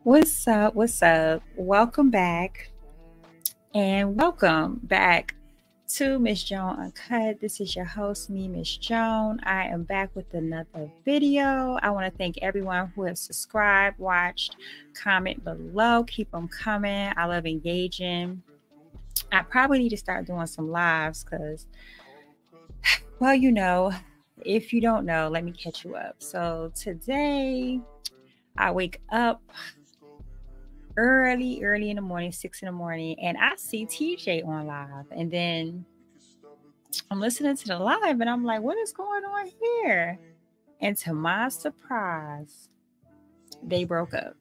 What's up? What's up? Welcome back. And welcome back to Miss Joan Uncut. This is your host, me, Miss Joan. I am back with another video. I want to thank everyone who has subscribed, watched, comment below. Keep them coming. I love engaging. I probably need to start doing some lives because, well, you know, if you don't know, let me catch you up. So today I wake up early in the morning, 6 in the morning, and I see TJ on live. And then I'm listening to the live and I'm like, what is going on here? And to my surprise, they broke up.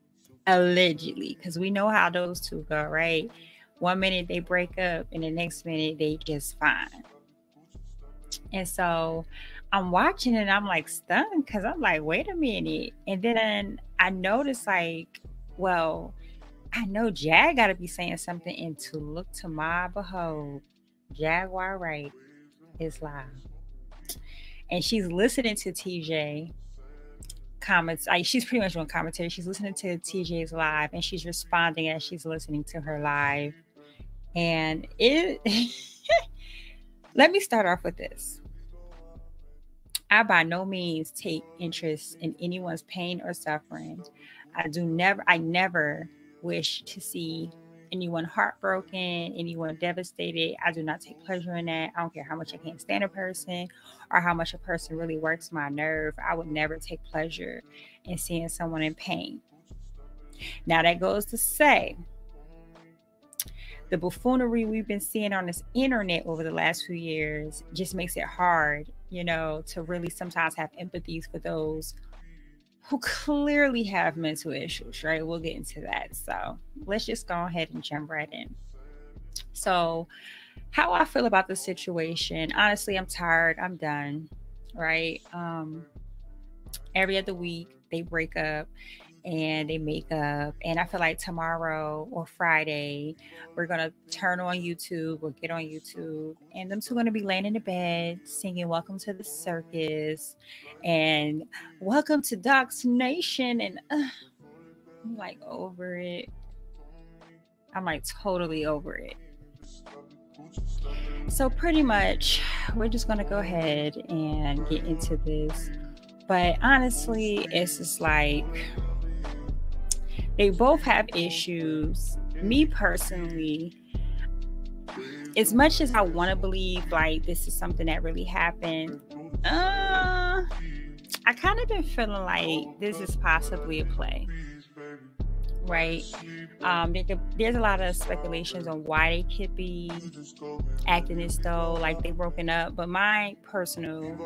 Allegedly, because we know how those two go, right? 1 minute they break up and the next minute they just fine. And so I'm watching it and I'm like stunned because I'm like, wait a minute. And then I noticed like, well, I know Jag got to be saying something, and to look to my behold, Jaguar Wright is live. And she's listening to TJ comments. She's pretty much doing commentary. She's listening to TJ's live and she's responding as she's listening to her live. And it, let me start off with this. I by no means take interest in anyone's pain or suffering. I never wish to see anyone heartbroken, anyone devastated. I do not take pleasure in that. I don't care how much I can't stand a person or how much a person really works my nerve. I would never take pleasure in seeing someone in pain. Now that goes to say, the buffoonery we've been seeing on this internet over the last few years just makes it hard, you know, to really sometimes have empathies for those who clearly have mental issues, right? We'll get into that. So let's just go ahead and jump right in. So how I feel about the situation, honestly, I'm tired. I'm done, right? Every other week they break up and they make up. And I feel like tomorrow or Friday, we're going to turn on YouTube or get on YouTube. And them two are going to be laying in the bed singing Welcome to the Circus and Welcome to Doc's Nation. And I'm like over it. I'm like totally over it. So pretty much we're just going to go ahead and get into this. But honestly, it's just like, they both have issues. Me personally, as much as I want to believe like this is something that really happened, I kind of been feeling like this is possibly a play, right? There's a lot of speculations on why they could be acting as though like they've broken up, but my personal,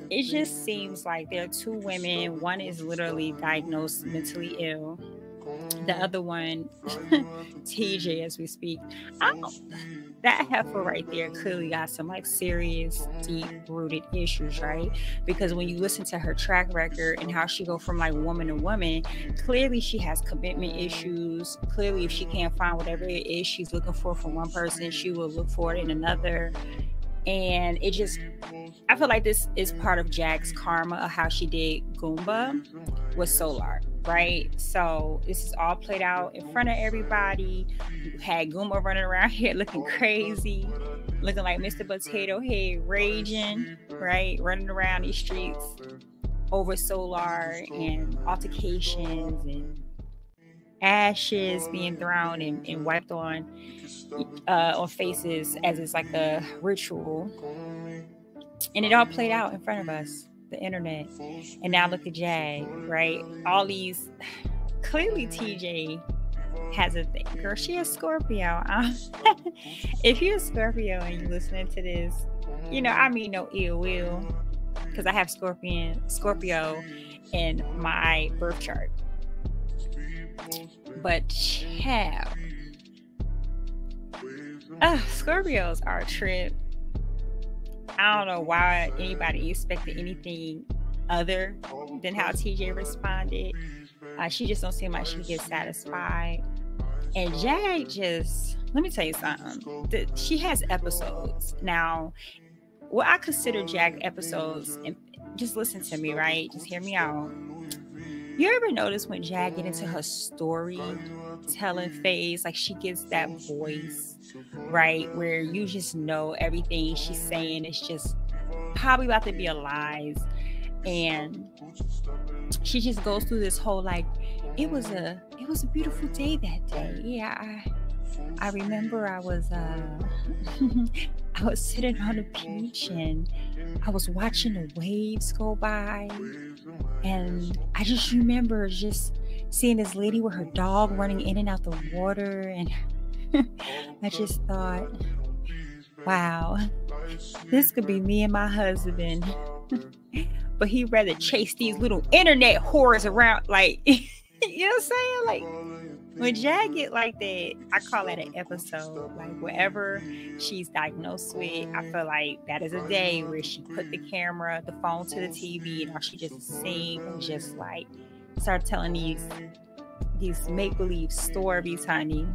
it just seems like there are two women. One is literally diagnosed mentally ill. The other one, TJ, as we speak, that heifer right there clearly got some like serious, deep-rooted issues, right? Because when you listen to her track record and how she go from like woman to woman, clearly she has commitment issues. Clearly, if she can't find whatever it is she's looking for from one person, she will look for it in another. And it just, I feel like this is part of Jag's karma of how she did Goomba with Solar, right? So this is all played out in front of everybody. You had Goomba running around here looking crazy, looking like Mr. Potato Head, raging, right? Running around these streets over Solar and altercations and ashes being thrown and wiped on faces as it's like a ritual. And it all played out in front of us, the internet. And now look at Jag, right? All these, clearly TJ has a thing. Girl, she a Scorpio. If you're a Scorpio and you're listening to this, you know, I mean no ill will, because I have Scorpio in my birth chart. But child, Scorpios are a trip. I don't know why anybody expected anything other than how TJ responded. She just don't seem like she gets satisfied. And Jag just, let me tell you something. She has episodes. Now, what I consider Jag episodes, and just listen to me, right? Just hear me out. You ever notice when Jag get into her storytelling phase, like she gets that voice, right? Where you just know everything she's saying is just probably about to be a lie. And she just goes through this whole like, it was a beautiful day that day. Yeah, I remember I was I was sitting on the beach and I was watching the waves go by, and I just remember just seeing this lady with her dog running in and out the water, and I just thought, wow, this could be me and my husband. But he'd rather chase these little internet whores around, like, you know what I'm saying? Like, when Jag get like that, I call that an episode. Like, whatever she's diagnosed with, I feel like that is a day where she put the camera, the phone to the TV, and all she just sing and just like start telling these make-believe stories, honey.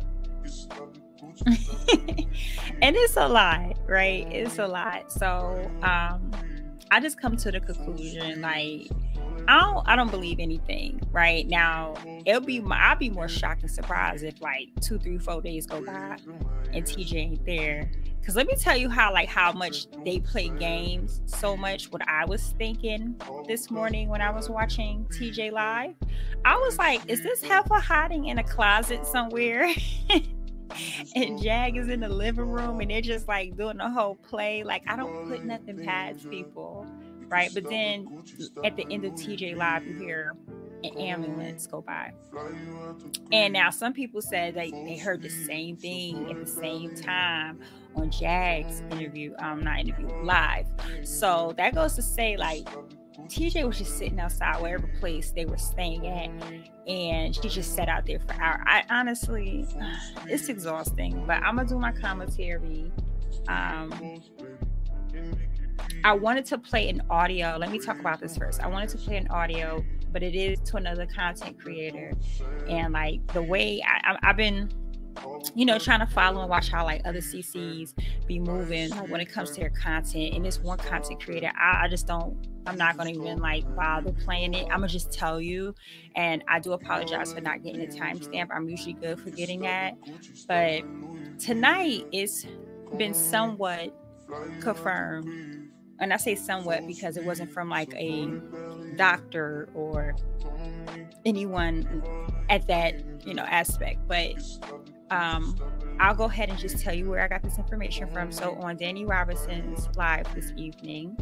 And it's a lot, right? It's a lot. So I just come to the conclusion, like, I don't believe anything right now. I'll be more shocked and surprised if like 2, 3, 4 days go by and TJ ain't there. Because let me tell you how much they play games. So much what I was thinking this morning when I was watching TJ live, I was like, is this heifer hiding in a closet somewhere? And Jag is in the living room and they're just like doing the whole play. Like, I don't put nothing past people, right? But then at the end of TJ live, you hear an ambulance go by. And now some people said they heard the same thing at the same time on Jag's live. So that goes to say, like, TJ was just sitting outside wherever place they were staying at, and she just sat out there for hours. I honestly, it's exhausting, but I'm gonna do my commentary. I wanted to play an audio. Let me talk about this first. I wanted to play an audio, but it is to another content creator, and like the way I've been, trying to follow and watch how like other CCs be moving when it comes to their content. And this one content creator, I'm not going to even like bother playing it. I'm going to just tell you. And I do apologize for not getting a timestamp. I'm usually good for getting that. But tonight it's been somewhat confirmed. And I say somewhat because it wasn't from like a doctor or anyone at that, aspect. But I'll go ahead and just tell you where I got this information from. So on Danny Robinson's live this evening,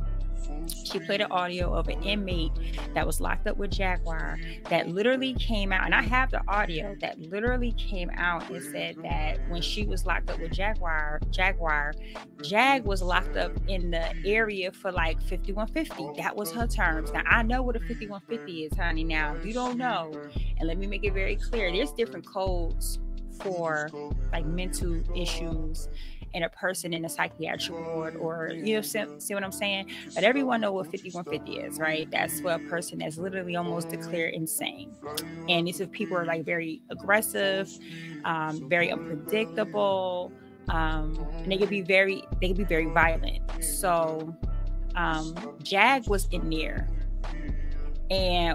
she played an audio of an inmate that was locked up with Jaguar that literally came out, and I have the audio that literally came out and said that when she was locked up with Jaguar, Jag was locked up in the area for like 5150. That was her terms. Now I know what a 5150 is, honey. Now if you don't know, and let me make it very clear, there's different codes for like mental issues and a person in a psychiatric ward, or see what I'm saying? But everyone know what 5150 is, right? That's for a person that's literally almost declared insane. And these are people are like very aggressive, very unpredictable, and they could be very violent. So Jag was in there,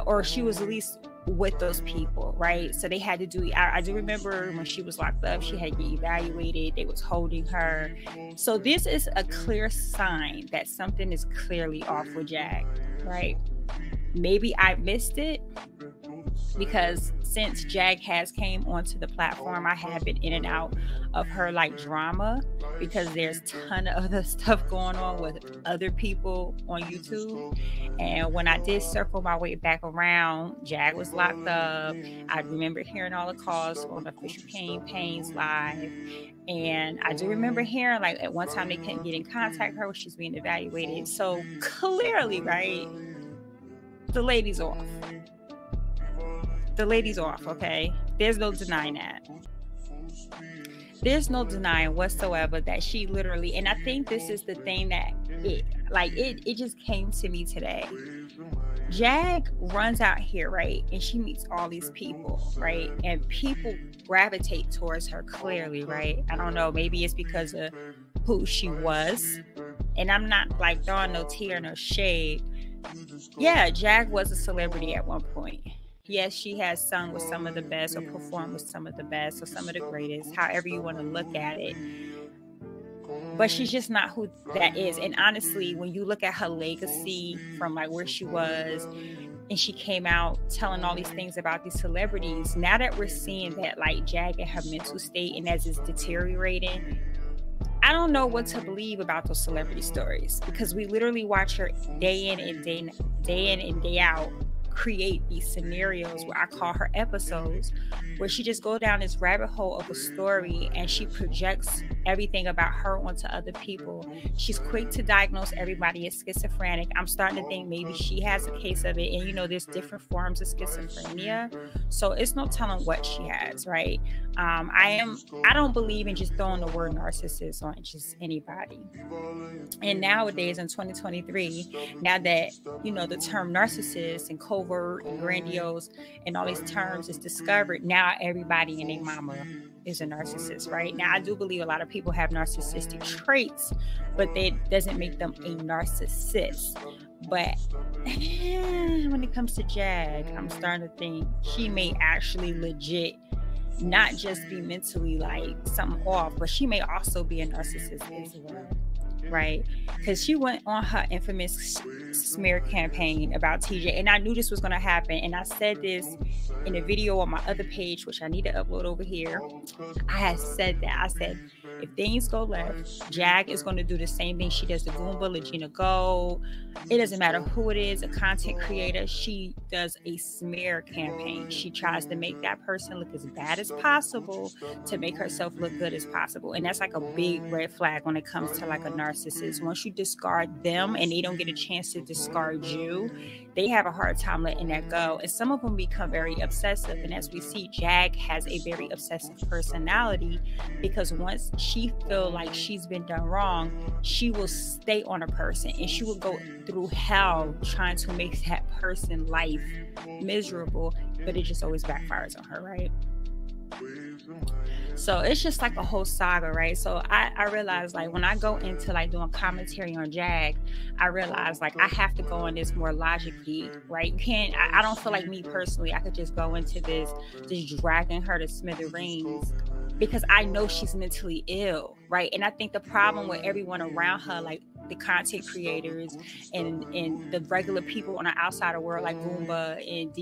or she was at least with those people, right? So they had to do, I do remember when she was locked up, she had to get evaluated. They was holding her. So this is a clear sign that something is clearly off with Jag, right? Maybe I missed it because since Jag has came onto the platform, I have been in and out of her like drama because there's a ton of other stuff going on with other people on YouTube. And when I did circle my way back around, Jag was locked up. I remember hearing all the calls on Official Campaigns live. And I do remember hearing like at one time they couldn't get in contact with her when she's being evaluated. So clearly, right? the lady's off. The lady's off, okay? There's no denying that. There's no denying whatsoever that she literally, and I think this is the thing that it just came to me today. Jag runs out here, right? And she meets all these people, right? And people gravitate towards her clearly, right? I don't know. Maybe it's because of who she was. And I'm not like throwing no tea or no shade. Yeah, Jag was a celebrity at one point. Yes, she has sung with some of the best or performed with some of the best or some of the greatest, however you want to look at it. But she's just not who that is. And honestly, when you look at her legacy from like where she was, and she came out telling all these things about these celebrities, now that we're seeing that like Jag and her mental state and as it's deteriorating, I don't know what to believe about those celebrity stories, because we literally watch her day in and day out create these scenarios where I call her episodes, where she just goes down this rabbit hole of a story and she projects everything about her onto other people. She's quick to diagnose everybody as schizophrenic. I'm starting to think maybe she has a case of it, and you know, there's different forms of schizophrenia, so it's no telling what she has, right? I don't believe in just throwing the word narcissist on just anybody. And nowadays in 2023, now that you know the term narcissist and covert and grandiose and all these terms is discovered, now everybody and their mama is a narcissist, right? Now I do believe a lot of people have narcissistic traits, but that doesn't make them a narcissist. But when it comes to Jag, I'm starting to think she may actually legit not just be mentally like something off, but she may also be a narcissist as well, right? Because she went on her infamous smear campaign about TJ, and I knew this was going to happen, and I said this in a video on my other page, which I need to upload over here. I had said that. I said, if things go left, Jag is going to do the same thing she does to Goomba, Legina Gold. It doesn't matter who it is, a content creator. She does a smear campaign. She tries to make that person look as bad as possible to make herself look good as possible. And that's like a big red flag when it comes to like a narcissist. Once you discard them and they don't get a chance to discard you, they have a hard time letting that go. And some of them become very obsessive. And as we see, Jag has a very obsessive personality, because once she feels like she's been done wrong, she will stay on a person and she will go through hell trying to make that person's life miserable, but it just always backfires on her, right? So it's just like a whole saga, right? So I realized, like, when I go into like doing commentary on Jag, I realized like I have to go in this more logically, right? You can't, I don't feel like, me personally, I could just go into this just dragging her to smithereens, because I know she's mentally ill, right? And I think the problem with everyone around her, like the content creators and the regular people on the outside world, like Goomba and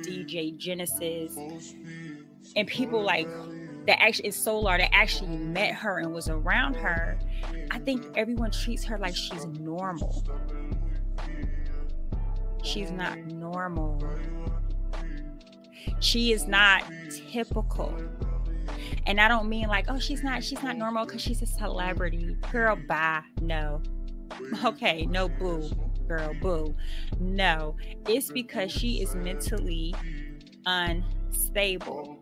DJ Genesis, and people like that actually is Solar, that actually met her and was around her, I think everyone treats her like she's normal. She's not normal. She is not typical. And I don't mean like, oh, she's not normal because she's a celebrity. Girl, bye. No. Okay, no, boo. Girl, boo. No. It's because she is mentally unstable.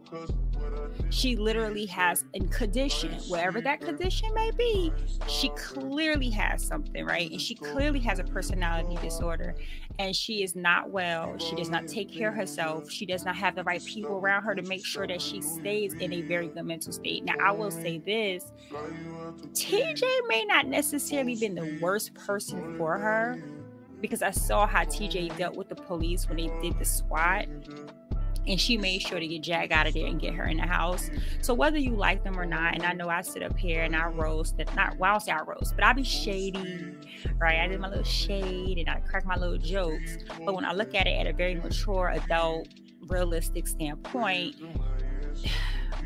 She literally has a condition, whatever that condition may be. She clearly has something, right? And she clearly has a personality disorder, and she is not well. She does not take care of herself. She does not have the right people around her to make sure that she stays in a very good mental state. Now, I will say this, TJ may not necessarily been the worst person for her, because I saw how TJ dealt with the police when they did the SWAT. And she made sure to get Jag out of there and get her in the house. So whether you like them or not, and I know I sit up here and I roast, well, I don't say I roast, but I be shady, right? I did my little shade and I crack my little jokes. But when I look at it at a very mature, adult, realistic standpoint,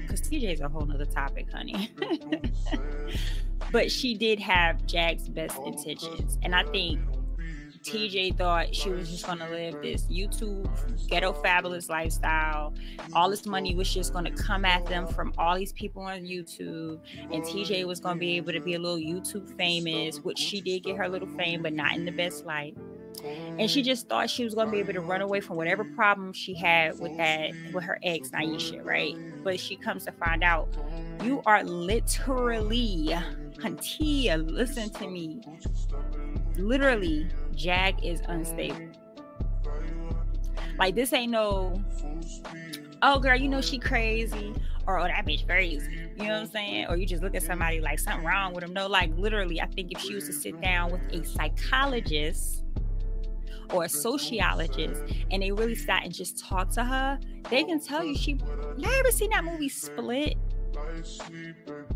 because TJ is a whole nother topic, honey. But she did have Jag's best intentions. And I think TJ thought she was just going to live this YouTube ghetto fabulous lifestyle. All this money was just going to come at them from all these people on YouTube. And TJ was going to be able to be a little YouTube famous, which she did get her little fame, but not in the best light. And she just thought she was going to be able to run away from whatever problem she had with her ex, Naisha, right? But she comes to find out, you are literally, Huntia, listen to me. Literally, Jag is unstable. Like, this ain't no, oh, girl, you know she crazy. Or, oh, that bitch crazy. You know what I'm saying? Or you just look at somebody like something wrong with them. No, like, literally, I think if she was to sit down with a psychologist or a sociologist and they really sat and just talk to her, they can tell you y'all ever seen that movie Split?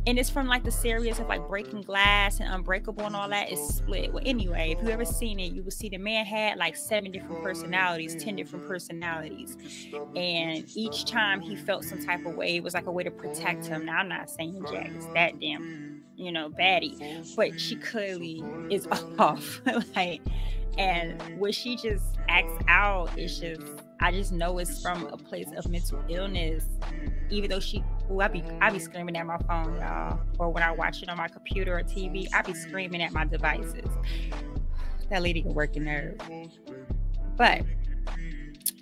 And it's from like the series of like Breaking Glass and Unbreakable and all that. Is Split. Well, anyway, if you ever seen it, you will see the man had like 7 different personalities, 10 different personalities, and each time he felt some type of way, it was like a way to protect him. Now, I'm not saying Jag is that damn, you know, baddie, but she clearly is off. Like, and what she just acts out is just, I just know it's from a place of mental illness. Even though I be screaming at my phone, y'all, or when I watch it on my computer or TV, I be screaming at my devices. That lady can work a nerve. But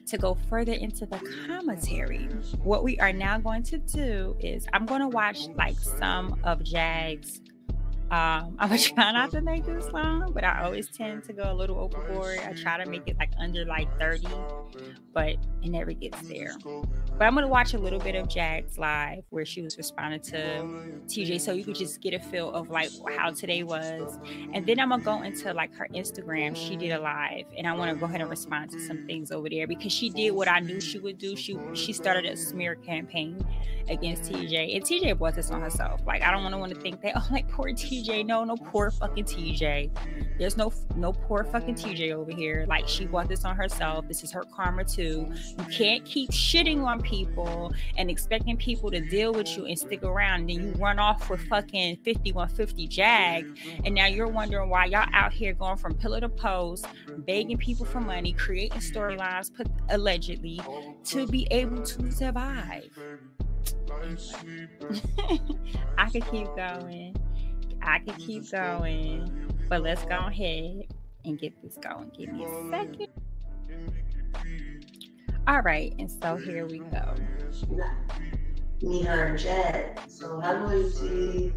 to go further into the commentary, what we are now going to do is I'm going to watch like some of Jag's. I'm gonna try not to make this long, but I always tend to go a little overboard. I try to make it like under like 30, but it never gets there. But I'm gonna watch a little bit of Jag's live where she was responding to TJ, so you could just get a feel of like how today was. And then I'm gonna go into like her Instagram. She did a live, and I want to go ahead and respond to some things over there because she did what I knew she would do. She started a smear campaign against TJ, and TJ brought this on herself. Like, I don't want to think that, oh, like poor TJ. No poor fucking TJ. There's no poor fucking TJ over here. Like, she brought this on herself. This is her karma too. You can't keep shitting on people and expecting people to deal with you and stick around, and then you run off with fucking 5150 Jag, and now you're wondering why y'all out here going from pillar to post, begging people for money, creating storylines, allegedly, to be able to survive. I could keep going, but let's go ahead and get this going. Give me a second. All right, and so here we go. Me, her, and Jag. So how do you see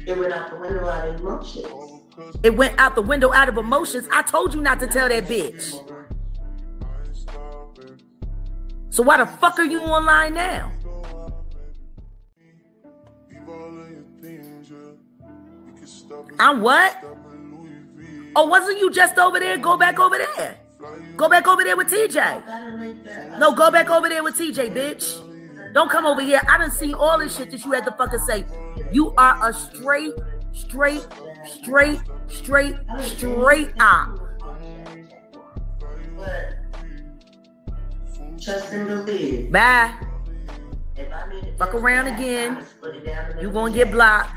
it went out the window out of emotions? It went out the window out of emotions. I told you not to tell that bitch. So why the fuck are you online now? I'm what? Oh, wasn't you just over there? Go back over there. Go back over there with TJ. No, go back over there with TJ, bitch. Don't come over here. I done seen all this shit that you had to fucking say. You are a straight op. Trust and believe. Bye. Fuck around again. You gonna get blocked.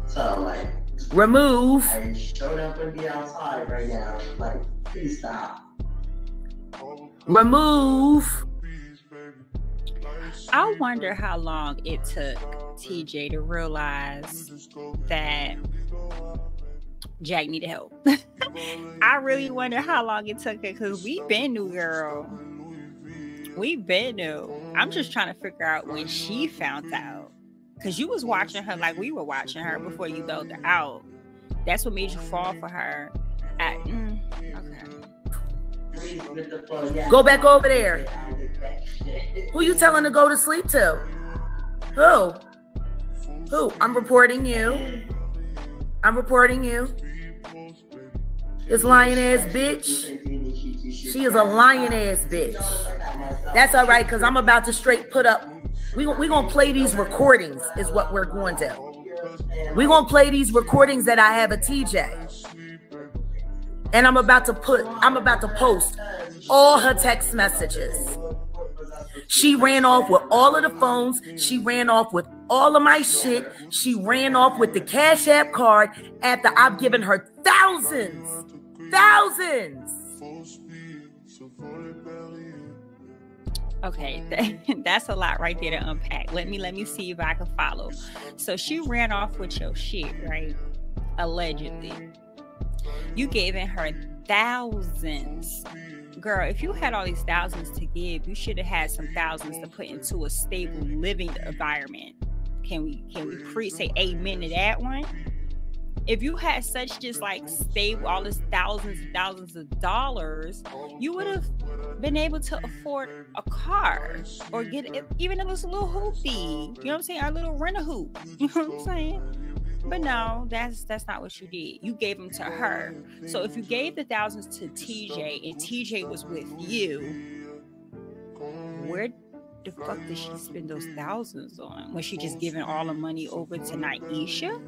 So, like, remove. I showed up and be outside right now. Like, please stop. Remove. I wonder how long it took TJ to realize that Jag needed help. I really wonder how long it took her, because we been new, girl. We been new. I'm just trying to figure out when she found out. Because you was watching her like we were watching her before you bailed her out. That's what made you fall for her. Okay. Go back over there. Who you telling to go to sleep to? Who? I'm reporting you. This lying ass bitch. She is a lying ass bitch. That's all right, because I'm about to straight put up. We gonna play these recordings is what we're going to. We're gonna play these recordings that I have of TJ. And I'm about to post all her text messages. She ran off with all of the phones. She ran off with all of my shit. She ran off with the Cash App card after I've given her thousands. Okay, that's a lot right there to unpack. Let me see if I can follow. So she ran off with your shit, right? Allegedly. You giving her thousands. Girl, if you had all these thousands to give, you should have had some thousands to put into a stable living environment. Can we say amen to that one? If you had such just like stable, all this thousands and thousands of dollars, you would have been able to afford a car or get even a little hoopty. You know what I'm saying? Or a little rent-a-hoop. You know what I'm saying? But no, that's not what you did. You gave them to her. So if you gave the thousands to TJ and TJ was with you, where the fuck did she spend those thousands on? Was she just giving all the money over to Naisha?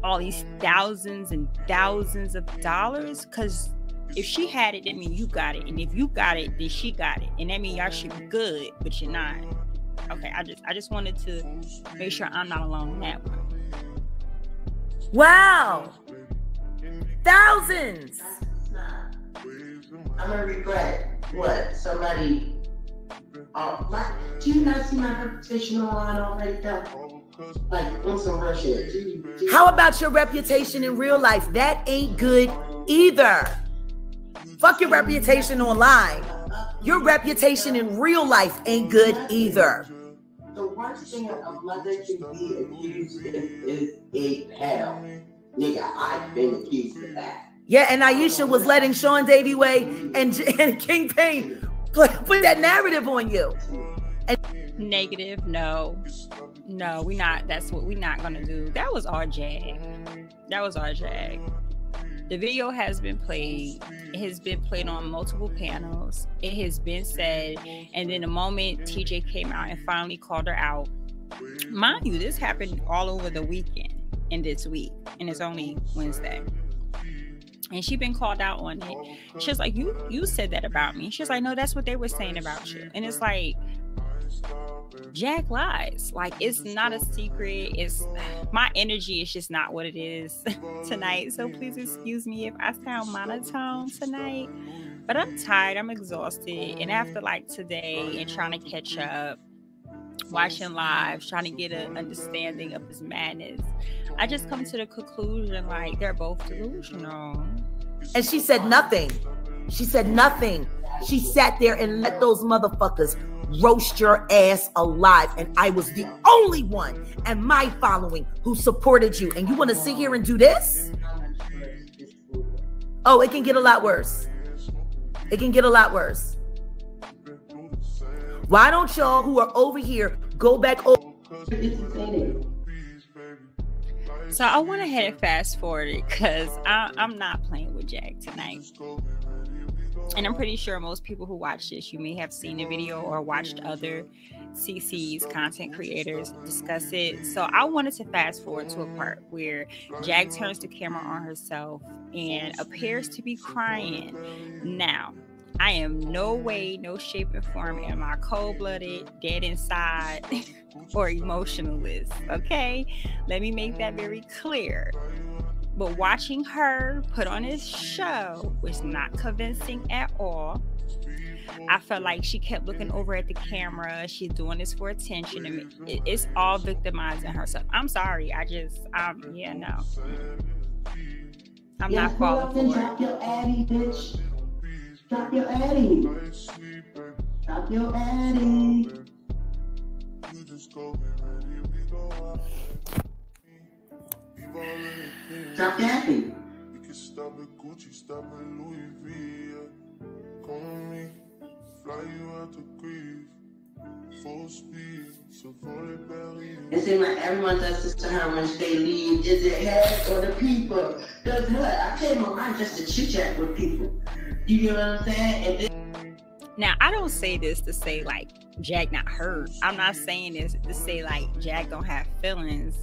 All these thousands and thousands of dollars? Because if she had it, that means you got it. And if you got it, then she got it. And that means y'all should be good, but you're not. Okay, I just wanted to make sure I'm not alone in that one. Wow. Thousands. I'm gonna regret what somebody. Do you not see my reputation online already though? Like on some real shit. How about your reputation in real life? That ain't good either. Fuck your reputation online. Your reputation in real life ain't good either. The worst thing a mother can be accused is a hell. Nigga, I've been accused of that. Yeah, and Aisha was letting Sean Davy Way and King Payne put that narrative on you. And negative, no, we not. That's what we not gonna do. That was our Jag. The video has been played. It has been played on multiple panels. It has been said. And then the moment TJ came out and finally called her out, mind you, this happened all over the weekend and this week. And it's only Wednesday. And she been called out on it. She's like, you said that about me. She's like, no, that's what they were saying about you. And it's like, Jag lies. Like, it's not a secret. It's my energy is just not what it is tonight. So please excuse me if I sound monotone tonight. But I'm tired. I'm exhausted. And after like today and trying to catch up, watching live, trying to get an understanding of this madness, I just come to the conclusion like they're both delusional. And she said nothing. She said nothing. She sat there and let those motherfuckers roast your ass alive. And I was the only one and my following who supported you. And you want to sit here and do this? Oh, it can get a lot worse. It can get a lot worse. Why don't y'all who are over here go back over? So I went ahead and fast forwarded because I'm not playing with Jag tonight. And I'm pretty sure most people who watch this, you may have seen the video or watched other CC's content creators discuss it. So I wanted to fast forward to a part where Jag turns the camera on herself and appears to be crying. Now, I am no way, no shape or form am I cold-blooded, dead inside, or emotionalist, okay? Let me make that very clear. But watching her put on this show was not convincing at all. I felt like she kept looking over at the camera. She's doing this for attention. I mean, it's all victimizing herself. I'm sorry. Yeah, no. I'm not falling for it. Drop your addy, bitch. Drop your addy. Drop your addy. Drop your addy. It seems like everyone does this to her when they leave. Is it her or the people? Does what? I came online just to chit chat with people. You know what I'm saying? Now, I don't say this to say like Jag not hurt. I'm not saying this to say like Jag don't have feelings.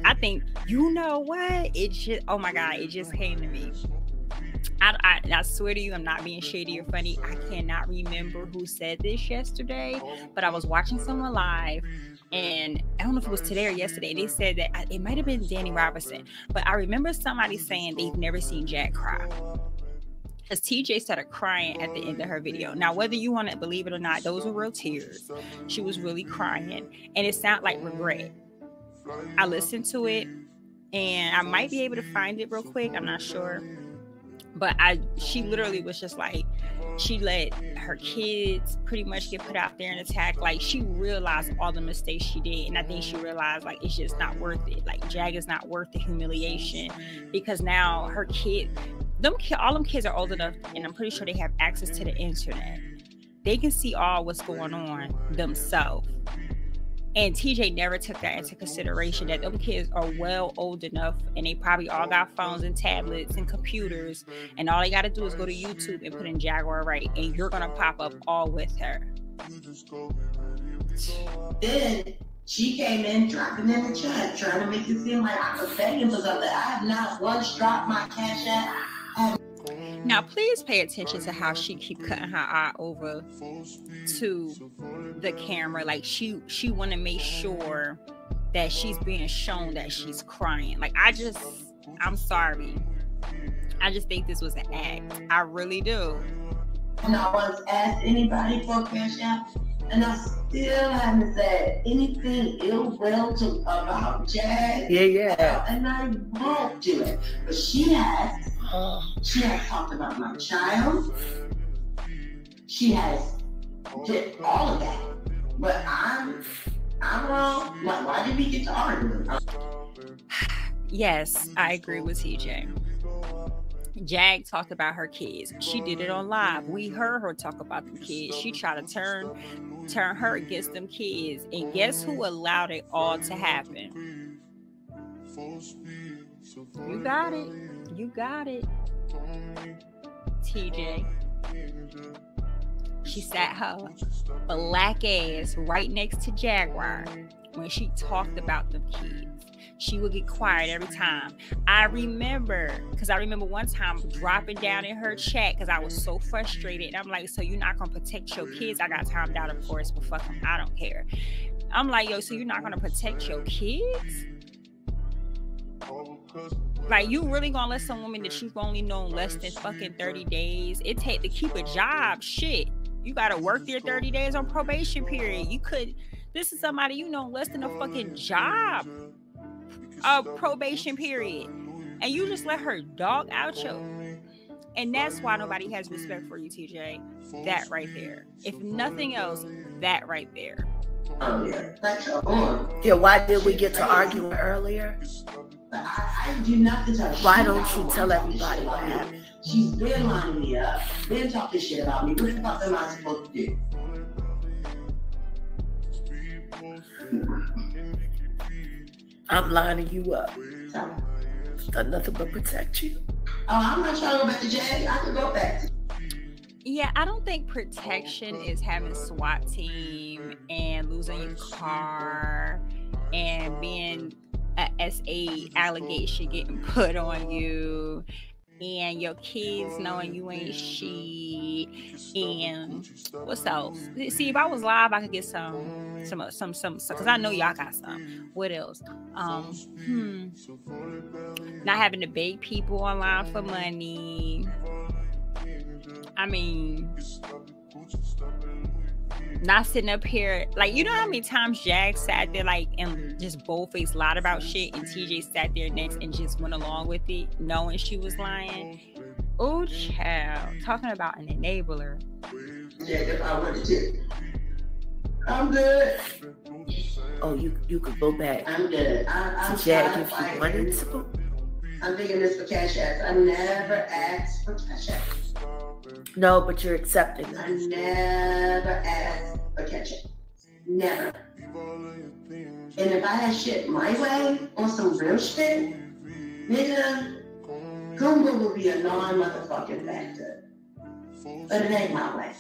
I think, you know what? It just, oh my God, it just came to me. I swear to you, I'm not being shady or funny. I cannot remember who said this yesterday, but I was watching someone live, and I don't know if it was today or yesterday. They said that it might have been Danny Robinson, but I remember somebody saying they've never seen Jag cry. Because TJ started crying at the end of her video. Now, whether you want to believe it or not, those were real tears. She was really crying, and it sounded like regret. I listened to it, and I might be able to find it real quick. I'm not sure. But she literally was just like, she let her kids pretty much get put out there and attack. Like, she realized all the mistakes she did. And I think she realized, like, it's just not worth it. Like, Jag is not worth the humiliation, because now her kid, all them kids are old enough, and I'm pretty sure they have access to the internet. They can see all what's going on themselves. And TJ never took that into consideration, that them kids are well old enough, and they probably all got phones and tablets and computers, and all they got to do is go to YouTube and put in Jaguar Wright, and you're going to pop up all with her. Then she came in dropping in the chat, trying to make it seem like I was begging for something. I have not once dropped my Cash App. Now, please pay attention to how she keep cutting her eye over to the camera. Like, she want to make sure that she's being shown that she's crying. Like, I'm sorry. I just think this was an act. I really do. And I once asked anybody for a Cash App, and I still haven't said anything ill will about Jag. Yeah. And I won't do it. But she has. She has talked about my child. She has did all of that. But I'm wrong. Why did we get to argue? Yes, I agree with TJ. Jag talked about her kids. She did it on live. We heard her talk about the kids. She tried to turn her against them kids. And guess who allowed it all to happen? You got it. You got it. TJ. She sat her black ass right next to Jaguar when she talked about the kids. She would get quiet every time. I remember one time dropping down in her chat because I was so frustrated. And I'm like, so you're not going to protect your kids? I got timed out, of course, but fuck them. I don't care. I'm like, yo, so you're not going to protect your kids? Like, you really gonna let some woman that you've only known less than fucking 30 days, it take to keep a job, shit. You gotta work there 30 days on probation period. This is somebody you know less than a fucking job of probation period. And you just let her dog out you. And that's why nobody has respect for you, TJ. That right there. If nothing else, that right there. Yeah, why did we get to arguing earlier? I do not tell her. Why don't you tell everybody what happened? She's been lining me up, been talking shit about me. What the fuck am I supposed to do? I'm lining you up. It's done nothing but protect you. Oh, I'm not trying to go back to Jag. I can go back to. Yeah, I don't think protection is having a SWAT team and losing your car and being a SA allegation getting put on you and your kids knowing you ain't shit. And what's else? See, if I was live, I could get some, because I know y'all got some. What else? Not having to beg people online for money. I mean, not sitting up here, like, you know how many times Jag sat there, like, and just bold-faced lied about shit, and TJ sat there next and just went along with it, knowing she was lying? Oh, child. Talking about an enabler. Yeah, if I wanted to. I'm good. Oh, you could go back. I'm good. I'm Jag if you wanted to. I'm thinking this for Cash App. I never asked for Cash App. No, but you're accepting that. I never asked for Cash App. Never. And if I had shit my way on some real shit, nigga, Google will be a non-motherfucking factor. But it ain't my way.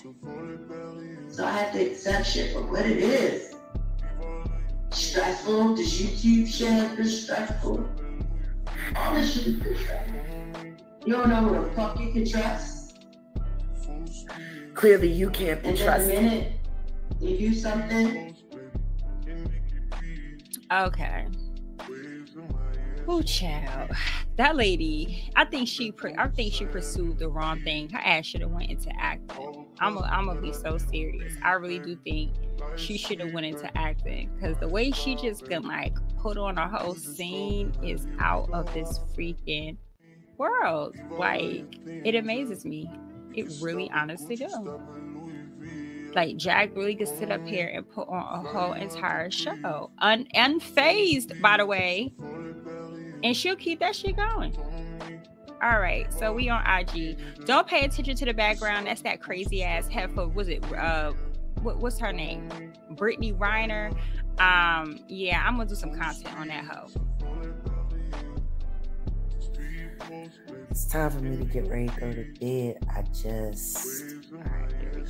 So I have to accept shit for what it is. Stressful. This YouTube shit has been stressful. All this shit has been stressful. You don't know who the fuck you can trust. Clearly, you can't be trusted. In a minute, you do something. Okay. Oh, child. That lady, I think she pursued the wrong thing. Her ass should have went into acting. I'm gonna be so serious. I really do think she should have went into acting, because the way she just been like put on a whole scene is out of this freaking world. Like, it amazes me. It really honestly does. Like, Jag really could sit up here and put on a whole entire show. Unfazed, by the way. And she'll keep that shit going. All right, so we on IG. Don't pay attention to the background. That's that crazy ass heifer. Was it what's her name? Brittany Reiner. Yeah, I'm gonna do some content on that hoe. It's time for me to get ready to go to bed.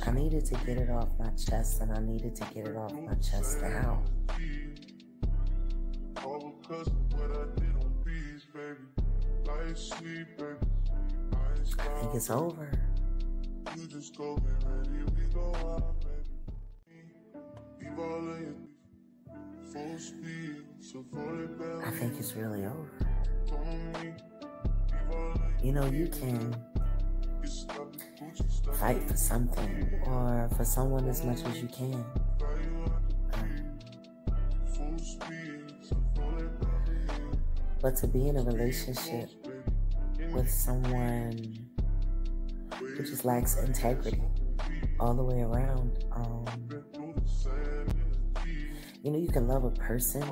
I needed to get it off my chest, and I needed to get it off my chest now. I think it's over. I think it's really over. You know, you can fight for something or for someone as much as you can. But to be in a relationship with someone who just lacks integrity all the way around, you know, you can love a person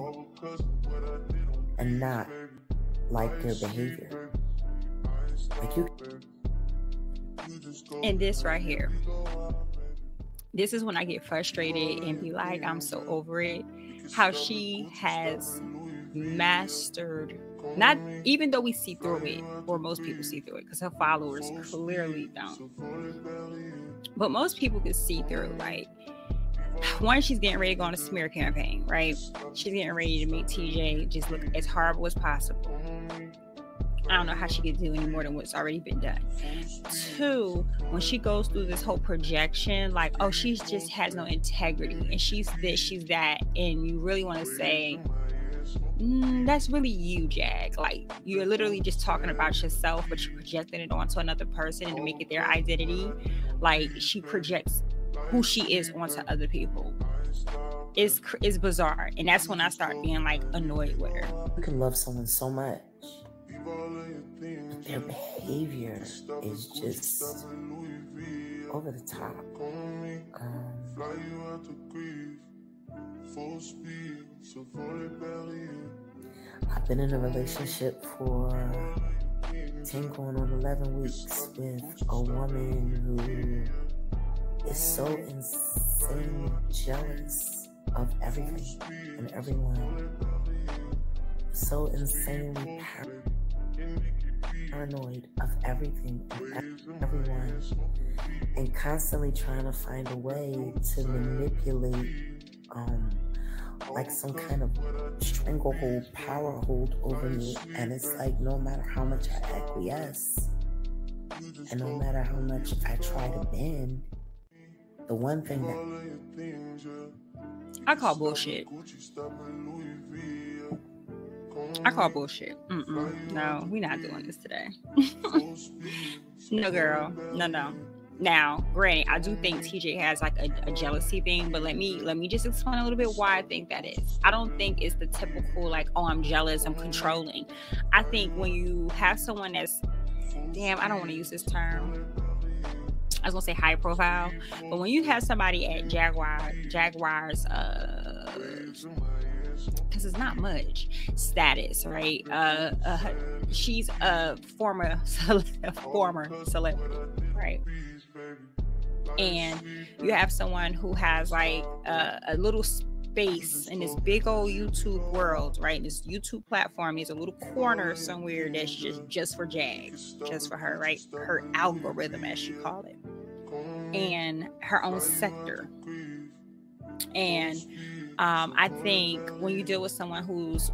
and not like their behavior. Like you. And this right here, this is when I get frustrated and be like, I'm so over it. How she has mastered, not even though we see through it, or most people see through it, because her followers clearly don't. But most people can see through, like, one, she's getting ready to go on a smear campaign, right? She's getting ready to make TJ just look as horrible as possible. I don't know how she could do any more than what's already been done. Two, when she goes through this whole projection, like, oh, she just has no integrity, and she's this, she's that, and you really want to say, that's really you, Jag. Like, you're literally just talking about yourself, but you're projecting it onto another person and to make it their identity. Like, she projects who she is onto other people. It's bizarre, and that's when I start being like annoyed with her. You can love someone so much, but their behavior is just over the top. I've been in a relationship for 10 going on 11 weeks with a woman who is so insanely jealous of everything and everyone. So insanely paranoid of everything and everyone, and constantly trying to find a way to manipulate like some kind of stranglehold, power hold over me. And it's like, no matter how much I acquiesce and no matter how much I try to bend, the one thing that I call bullshit. I call bullshit. No, we're not doing this today. No, girl. No. Now, granted, I do think TJ has like a jealousy thing, but let me just explain a little bit why I think that is. I don't think it's the typical like, oh, I'm jealous, I'm controlling. I think when you have someone that's, damn, I don't want to use this term. I was gonna say high profile, but when you have somebody at Jaguar's because it's not much status, right? She's a former celebrity, right? And you have someone who has like a little space in this big old YouTube world, right? This YouTube platform is a little corner somewhere that's just for Jag, just for her, right? Her algorithm, as she call it, and her own sector. And I think when you deal with someone who's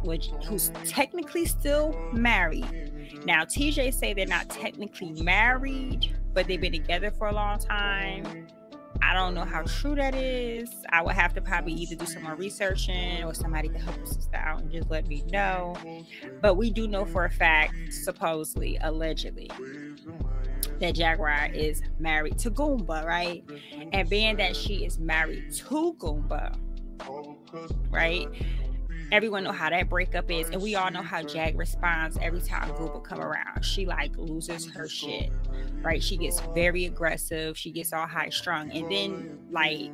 technically still married. Now, TJ say they're not technically married, but they've been together for a long time. I don't know how true that is. I would have to probably either do some more researching or somebody to help us out and just let me know. But we do know for a fact, supposedly, allegedly, that Jaguar is married to Goomba, right? And being that she is married to Goomba, right? everyone know how that breakup is, and we all know how Jag responds every time Goomba come around. She like loses her shit, right? She gets very aggressive. She gets all high strung, and then like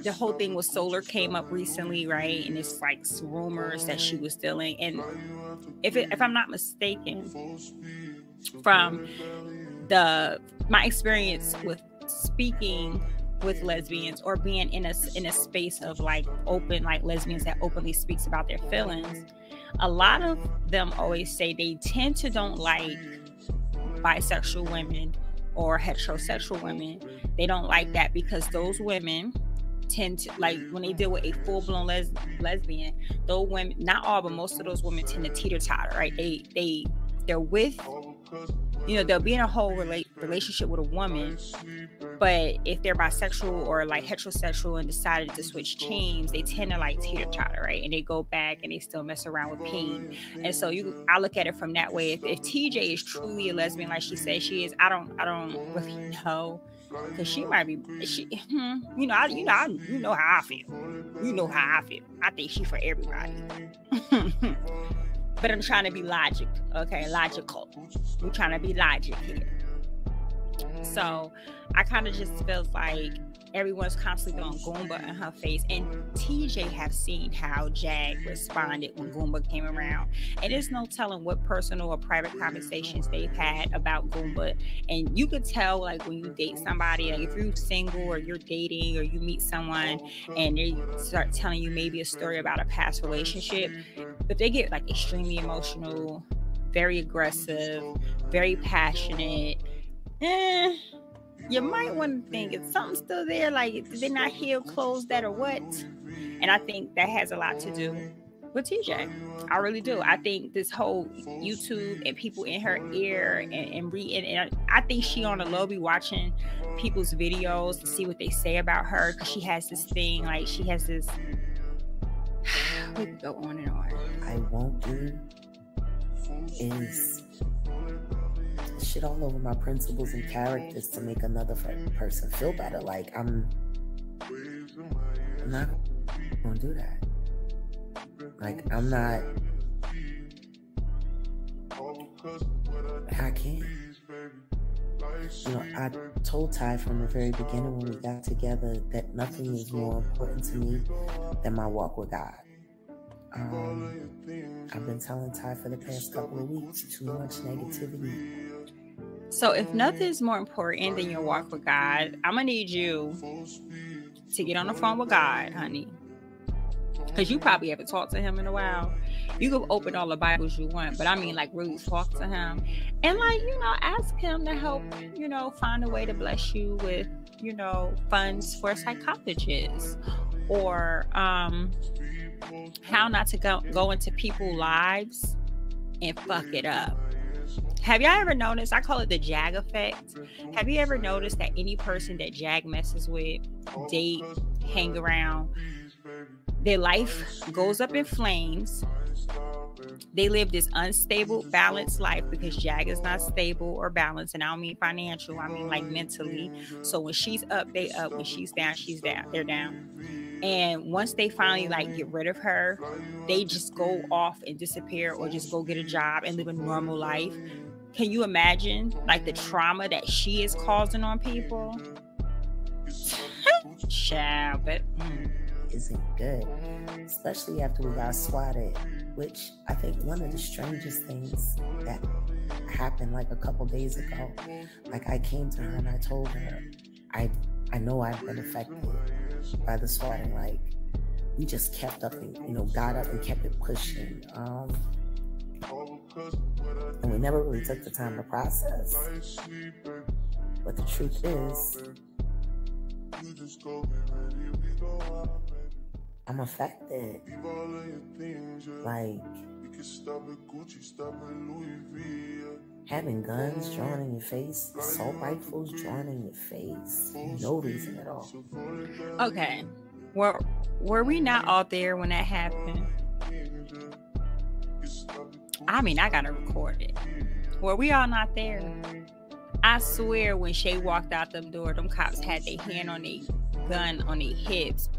the whole thing with Solar came up recently, right? And it's like rumors that she was stealing. And if I'm not mistaken, from my experience with speaking with lesbians or being in a space of like open, like lesbians that openly speaks about their feelings, a lot of them always say they tend to don't like bisexual women or heterosexual women. They don't like that because those women tend to, like, when they deal with a full-blown lesbian, those women, not all, but most of those women tend to teeter-totter, right? They're with, you know, they'll be in a whole relationship with a woman, but if they're bisexual or like heterosexual and decided to switch teams, they tend to like teeter-totter, right? And they go back and they still mess around with Peen. And so I look at it from that way. If TJ is truly a lesbian like she says she is, I don't really know, because she might be, you know how I feel. You know how I feel. I think she's for everybody. But I'm trying to be logical. We're trying to be logic here. So I kind of just feels like everyone's constantly throwing Goomba in her face. And TJ have seen how Jag responded when Goomba came around. And there's no telling what personal or private conversations they've had about Goomba. And you could tell, like, when you date somebody, like if you're single or you're dating or you meet someone and they start telling you maybe a story about a past relationship, but they get like extremely emotional, very aggressive, very passionate. You might want to think, is something still there? Like, did they not heal, close that, or what? And I think that has a lot to do with TJ. I really do. I think this whole YouTube and people in her ear and reading, and I think she on the low be watching people's videos to see what they say about her, because she has this thing, like she has this. We could go on and on. I won't do is shit all over my principles and characters to make another person feel better. Like I'm not gonna do that. Like I'm not. I can't. You know, I told Ty from the very beginning when we got together that nothing is more important to me than my walk with God. I've been telling Ty for the past couple of weeks, too much negativity. So if nothing's more important than your walk with God, I'm gonna need you to get on the phone with God, honey, because you probably haven't talked to him in a while. You can open all the Bibles you want, but I mean, like, really talk to him and, like, you know, ask him to help, you know, find a way to bless you with, you know, funds for a psychologist, or how not to go into people's lives and fuck it up. Have y'all ever noticed, I call it the Jag effect. Have you ever noticed that any person that Jag messes with, date, hang around, their life goes up in flames? They live this unstable, balanced life because Jag is not stable or balanced. And I don't mean financial, I mean like mentally. So when she's up, they up. When she's down, she's down. They're down. And once they finally like get rid of her, they just go off and disappear, or just go get a job and live a normal life. Can you imagine like the trauma that she is causing on people? Child, but isn't good, especially after we got swatted, which I think one of the strangest things that happened like a couple days ago, like I came to her and I told her, I know I've been affected by the swatting. Like we just kept up and, you know, got up and kept it pushing. And we never really took the time to process. But the truth is, I'm affected. Like, having guns drawn in your face, assault rifles drawn in your face, no reason at all. Okay. Were we not all there when that happened? I mean, I gotta record it. Were we all not there? I swear when Shay walked out them door, them cops had their hand on their gun on their hips,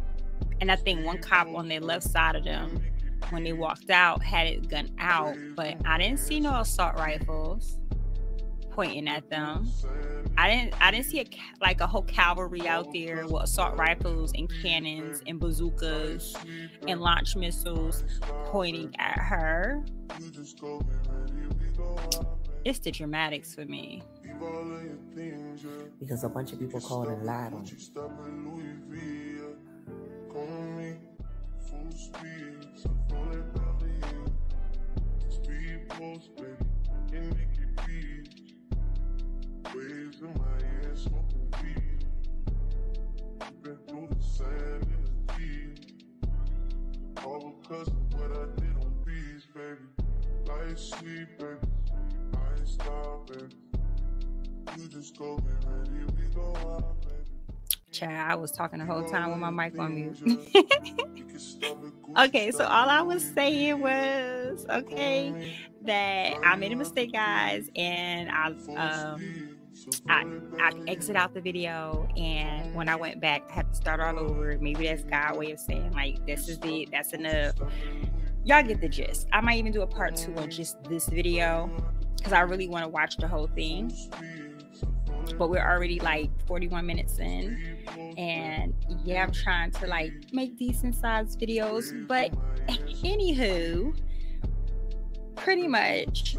And I think one cop on their left side of them, when they walked out, had his gun out, but I didn't see no assault rifles pointing at them. I didn't see a whole cavalry out there with assault rifles and cannons and bazookas and launch missiles pointing at her. It's the dramatics for me. Because a bunch of people called and lied on you. Child, I was talking the whole time with my mic on mute. Okay, so all I was saying was, that I made a mistake, guys, and I exit out the video, and when I went back, I had to start all over. Maybe that's God's way of saying, like, this is it, that's enough. Y'all get the gist. I might even do a part 2 on just this video, because I really want to watch the whole thing. But we're already like 41 minutes in, and yeah, I'm trying to like make decent sized videos. But anywho, pretty much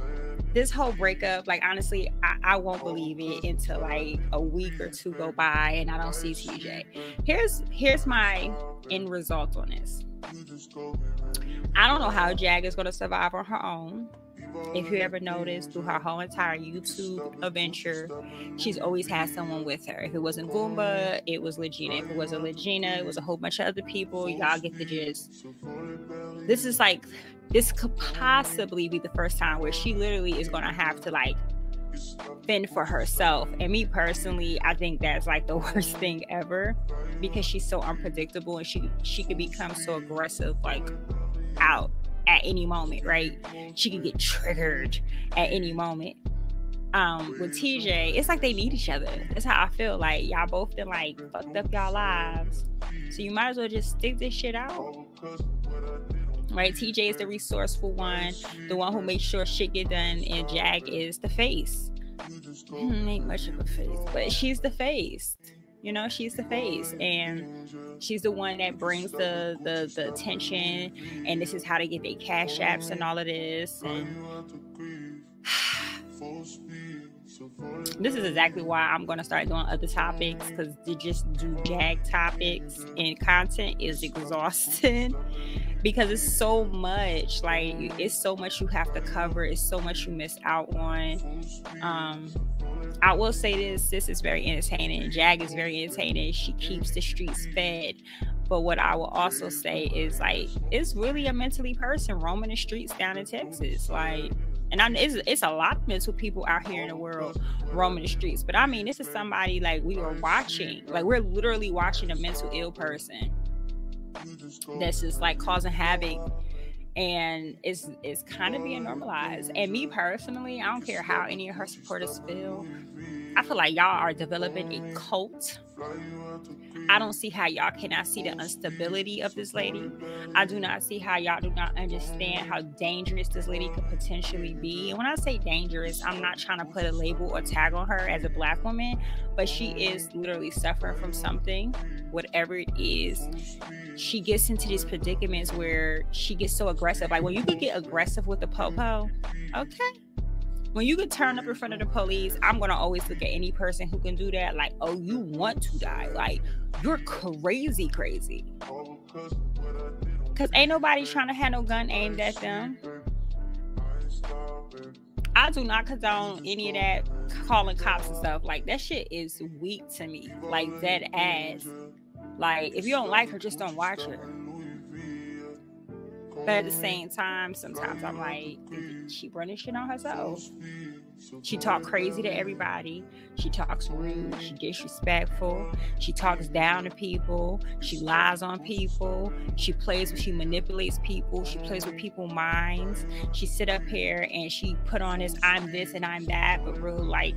this whole breakup, like, honestly, I won't believe it until like a week or 2 go by and I don't see TJ. Here's my end result on this. I don't know how Jag is going to survive on her own. If you ever noticed, through her whole entire YouTube adventure, she's always had someone with her. If it wasn't Goomba, it was Legina. If it wasn't Legina, it was a whole bunch of other people. Y'all get the gist. This could possibly be the first time where she literally is going to have to like fend for herself. And me personally, I think that's like the worst thing ever, because she's so unpredictable, and she could become so aggressive, like out at any moment, right? She could get triggered at any moment. With TJ, it's like they need each other. That's how I feel. Like, y'all both been like fucked up y'all lives, so you might as well just stick this shit out, right? TJ is the resourceful one, the one who makes sure shit get done, and Jag is the face. Ain't much of a face, but she's the face. You know, she's the face, and she's the one that brings the attention, and this is how they get their cash apps and all of this. And this is exactly why I'm going to start doing other topics, because to just do Jag topics and content is exhausting, because it's so much, like, it's so much you have to cover, it's so much you miss out on. I will say this is very entertaining. Jag is very entertaining. She keeps the streets fed. But what I will also say is, like, it's really a mentally person roaming the streets down in Texas. Like, and it's a lot of mental people out here in the world roaming the streets. But I mean, this is somebody like we were watching. Like, we're literally watching a mental ill person that's just like causing havoc. And it's kind of being normalized. And me personally, I don't care how any of her supporters feel. I feel like y'all are developing a cult. I don't see how y'all cannot see the instability of this lady. I do not see how y'all do not understand how dangerous this lady could potentially be. And when I say dangerous, I'm not trying to put a label or tag on her as a Black woman, but she is literally suffering from something, whatever it is. She gets into these predicaments where she gets so aggressive. Like, when you can get aggressive with the po-po, okay. When you can turn up in front of the police, I'm going to always look at any person who can do that like, oh, you want to die. Like, you're crazy. Because ain't nobody trying to have no gun aimed at them. I do not condone any of that calling cops and stuff. Like, that shit is weak to me. Like, dead ass. Like, if you don't like her, just don't watch her. But at the same time, sometimes I'm like, she running shit on herself. She talk crazy to everybody. She talks rude. She disrespectful. She talks down to people. She lies on people. She manipulates people. She plays with people's minds. She sit up here and she put on this I'm this and I'm that, but real, like,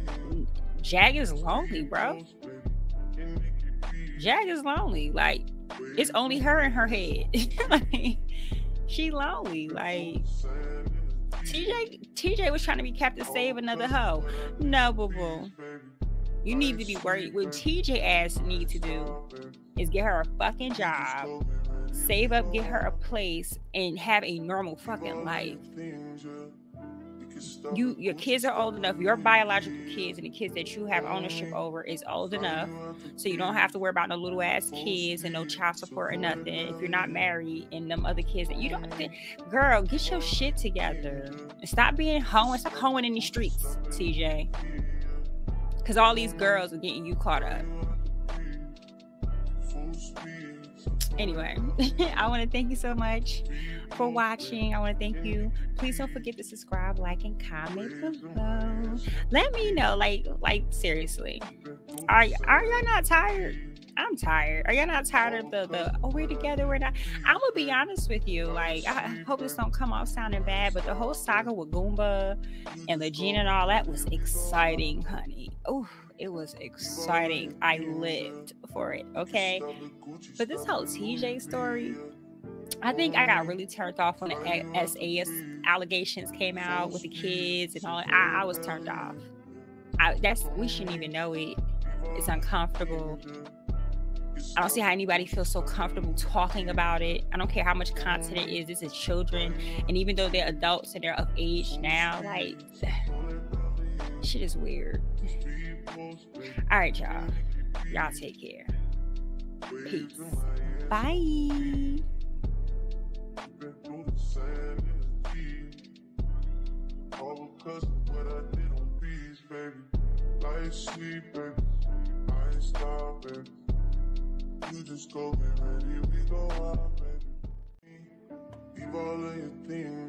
Jag is lonely, bro. Jag is lonely. Like, It's only her in her head. Like, she lonely. Like, TJ was trying to be Captain Save another hoe. No, boo-boo. You need to be worried. What TJ ass need to do is get her a fucking job, save up, get her a place, and have a normal fucking life. Your kids are old enough. Your biological kids and the kids that you have ownership over is old enough, so you don't have to worry about no little ass kids and no child support or nothing. If you're not married and them other kids that you don't, girl, get your shit together and stop being hoeing. Stop hoeing in the streets, TJ. Because all these girls are getting you caught up. Anyway, I want to thank you so much for watching. I want to thank you. Please don't forget to subscribe, like, and comment below. Let me know, like seriously, are y'all not tired? I'm tired. Are y'all not tired of the oh, we're together, we're not? I'm gonna be honest with you. Like, I hope this don't come off sounding bad, but the whole saga with Goomba and Legina and all that was exciting, honey. Oh, it was exciting. I lived for it, okay? But this whole TJ story, I think I got really turned off when the SAS allegations came out with the kids and all. I was turned off. We shouldn't even know it. It's uncomfortable. I don't see how anybody feels so comfortable talking about it. I don't care how much content it is. This is children, and even though they're adults and they're of age now, like, shit is weird. All right, y'all. Y'all take care. Peace. Bye. You just go get ready, we go out, baby. Leave all of your things.